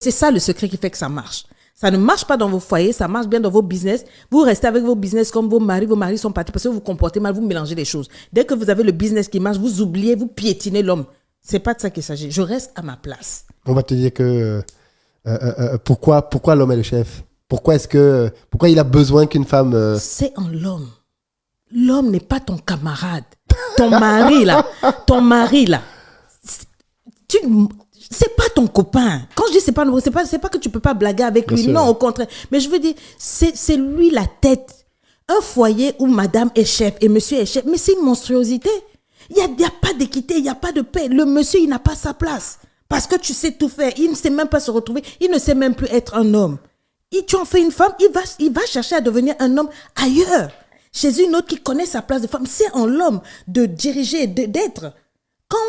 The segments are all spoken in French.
C'est ça le secret qui fait que ça marche. Ça ne marche pas dans vos foyers, ça marche bien dans vos business. Vous restez avec vos business comme vos maris sont partis parce que vous vous comportez mal, vous mélangez les choses. Dès que vous avez le business qui marche, vous oubliez, vous piétinez l'homme. C'est pas de ça qu'il s'agit. Je reste à ma place. On va te dire que pourquoi l'homme est le chef? Pourquoi il a besoin qu'une femme... C'est en l'homme. L'homme n'est pas ton camarade. Ton mari là. C'est pas ton copain. Quand je dis c'est pas que tu peux pas blaguer avec lui. Non, au contraire. Mais je veux dire, c'est lui la tête. Un foyer où madame est chef et monsieur est chef, mais c'est une monstruosité. Il y a pas d'équité, il y a pas de paix. Le monsieur, il n'a pas sa place. Parce que tu sais tout faire. Il ne sait même pas se retrouver. Il ne sait même plus être un homme. Tu en fais une femme, il va chercher à devenir un homme ailleurs. Chez une autre qui connaît sa place de femme. C'est en l'homme de diriger, d'être.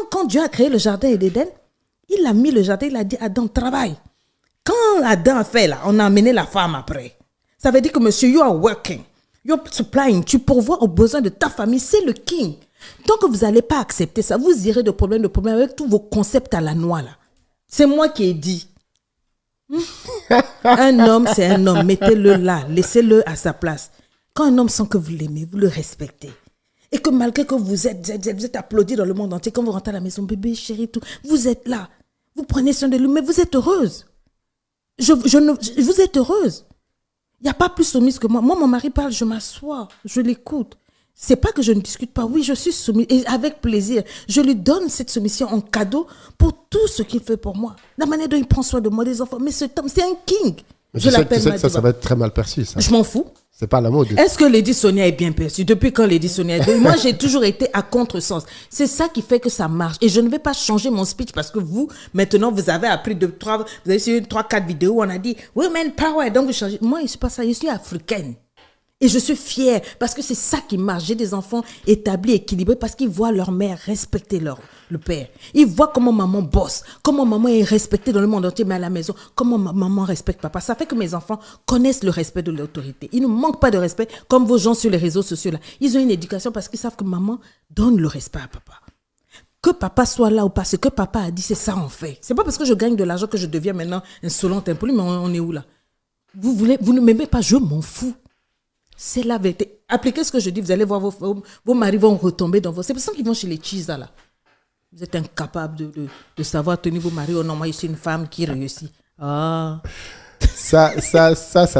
Quand Dieu a créé le jardin d'Éden, il a mis le jardin, il a dit Adam, travaille. Quand Adam a fait là, on a amené la femme après. Ça veut dire que monsieur, you are working. You are supplying. Tu pourvois aux besoins de ta famille. C'est le king. Tant que vous n'allez pas accepter ça, vous irez de problème avec tous vos concepts à la noix là. C'est moi qui ai dit. Un homme, c'est un homme. Mettez-le là. Laissez-le à sa place. Quand un homme sent que vous l'aimez, vous le respectez. Et que malgré que vous êtes applaudi dans le monde entier, quand vous rentrez à la maison, bébé, chérie, tout, vous êtes là. Vous prenez soin de lui, mais vous êtes heureuse. Vous êtes heureuse. Il n'y a pas plus soumise que moi. Moi, mon mari parle, je m'assois, je l'écoute. C'est pas que je ne discute pas. Oui, je suis soumise et avec plaisir. Je lui donne cette soumission en cadeau pour tout ce qu'il fait pour moi. La manière dont il prend soin de moi, des enfants. Mais cet homme, c'est un king. Je l'appelle Madiba. Ça va être très mal perçu, ça. Je m'en fous. C'est pas la mode. Est-ce que Lady Sonia est bien perçue? Depuis quand Lady Sonia est... Moi, j'ai toujours été à contresens. C'est ça qui fait que ça marche. Et je ne vais pas changer mon speech parce que vous, maintenant, vous avez appris vous avez suivi 3-4 vidéos où on a dit Women Power. Donc, vous changez. Moi, je ne suis pas ça. Je suis africaine. Et je suis fière parce que c'est ça qui marche. J'ai des enfants établis, équilibrés parce qu'ils voient leur mère respecter le père. Ils voient comment maman bosse, comment maman est respectée dans le monde entier, mais à la maison, comment maman respecte papa. Ça fait que mes enfants connaissent le respect de l'autorité. Ils ne manquent pas de respect comme vos gens sur les réseaux sociaux là. Ils ont une éducation parce qu'ils savent que maman donne le respect à papa. Que papa soit là ou pas, ce que papa a dit, c'est ça en fait. C'est pas parce que je gagne de l'argent que je deviens maintenant insolente, impolie, mais on est où là? Vous ne m'aimez pas, je m'en fous. C'est la vérité. Appliquez ce que je dis, vous allez voir vos maris vont retomber dans vos... C'est pour ça qu'ils vont chez les cheese là. Vous êtes incapable de savoir tenir vos maris. Oh non, moi je suis une femme qui réussit. Ah. Ça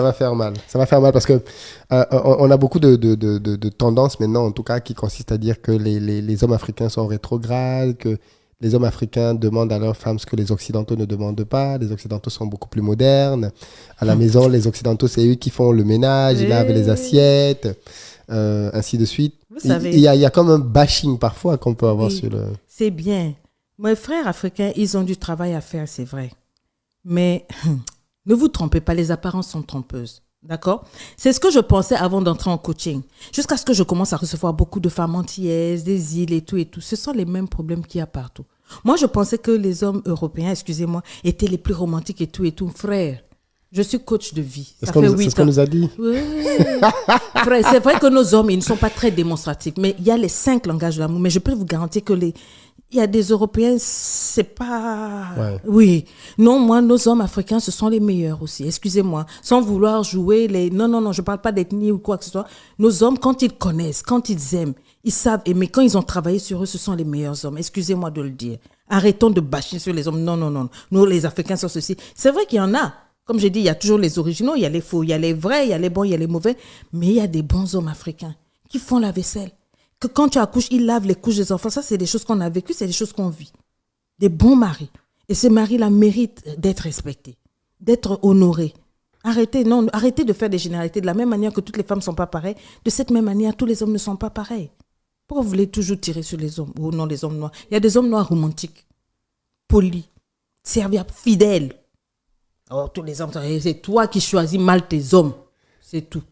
va faire mal. Ça va faire mal parce que on a beaucoup de tendances maintenant, en tout cas, qui consistent à dire que les hommes africains sont rétrogrades, que les hommes africains demandent à leurs femmes ce que les Occidentaux ne demandent pas. Les Occidentaux sont beaucoup plus modernes. À la maison, les Occidentaux, c'est eux qui font le ménage, ils lavent les assiettes, ainsi de suite. Vous savez, il y a comme un bashing parfois qu'on peut avoir sur le... C'est bien. Mes frères africains, ils ont du travail à faire, c'est vrai. Mais ne vous trompez pas, les apparences sont trompeuses. D'accord? C'est ce que je pensais avant d'entrer en coaching. Jusqu'à ce que je commence à recevoir beaucoup de femmes antillaises, des îles et tout et tout. Ce sont les mêmes problèmes qu'il y a partout. Moi, je pensais que les hommes européens, excusez-moi, étaient les plus romantiques et tout. Frère, je suis coach de vie. Ça fait 8 ans. C'est ce qu'on nous a dit. Oui. Frère, c'est vrai que nos hommes, ils ne sont pas très démonstratifs. Mais il y a les 5 langages de l'amour. Mais je peux vous garantir que il y a des Européens, c'est pas... Ouais. Oui. Non, moi, nos hommes africains, ce sont les meilleurs aussi. Excusez-moi. Sans vouloir jouer les... Non, je parle pas d'ethnie ou quoi que ce soit. Nos hommes, quand ils connaissent, quand ils aiment, ils savent aimer. Quand ils ont travaillé sur eux, ce sont les meilleurs hommes. Excusez-moi de le dire. Arrêtons de bâcher sur les hommes. Non. Nous, les Africains, sont ceci. C'est vrai qu'il y en a. Comme j'ai dit, il y a toujours les originaux, il y a les faux, il y a les vrais, il y a les bons, il y a les mauvais. Mais il y a des bons hommes africains qui font la vaisselle. Que quand tu accouches, ils lavent les couches des enfants. Ça, c'est des choses qu'on a vécues, c'est des choses qu'on vit. Des bons maris. Et ces maris-là méritent d'être respectés, d'être honorés. Arrêtez de faire des généralités. De la même manière que toutes les femmes ne sont pas pareilles, de cette même manière, tous les hommes ne sont pas pareils. Pourquoi vous voulez toujours tirer sur les hommes? Ou non, les hommes noirs. Il y a des hommes noirs romantiques, polis, serviables, fidèles. Oh, tous les hommes, c'est toi qui choisis mal tes hommes. C'est tout.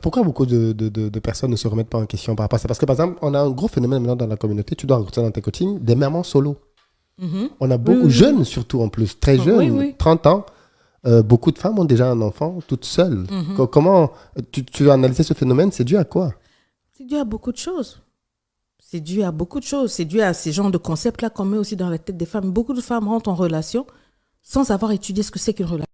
Pourquoi beaucoup de personnes ne se remettent pas en question par rapport à ça? Parce que, par exemple, on a un gros phénomène maintenant dans la communauté, tu dois rencontrer dans tes coachings, des mamans solo. Mm-hmm. On a beaucoup, jeunes surtout en plus, très jeunes, 30 ans. Beaucoup de femmes ont déjà un enfant toutes seules. Mm-hmm. Comment tu as analysé ce phénomène? C'est dû à quoi? C'est dû à beaucoup de choses. C'est dû à ces genres de concepts-là qu'on met aussi dans la tête des femmes. Beaucoup de femmes rentrent en relation sans avoir étudié ce que c'est qu'une relation.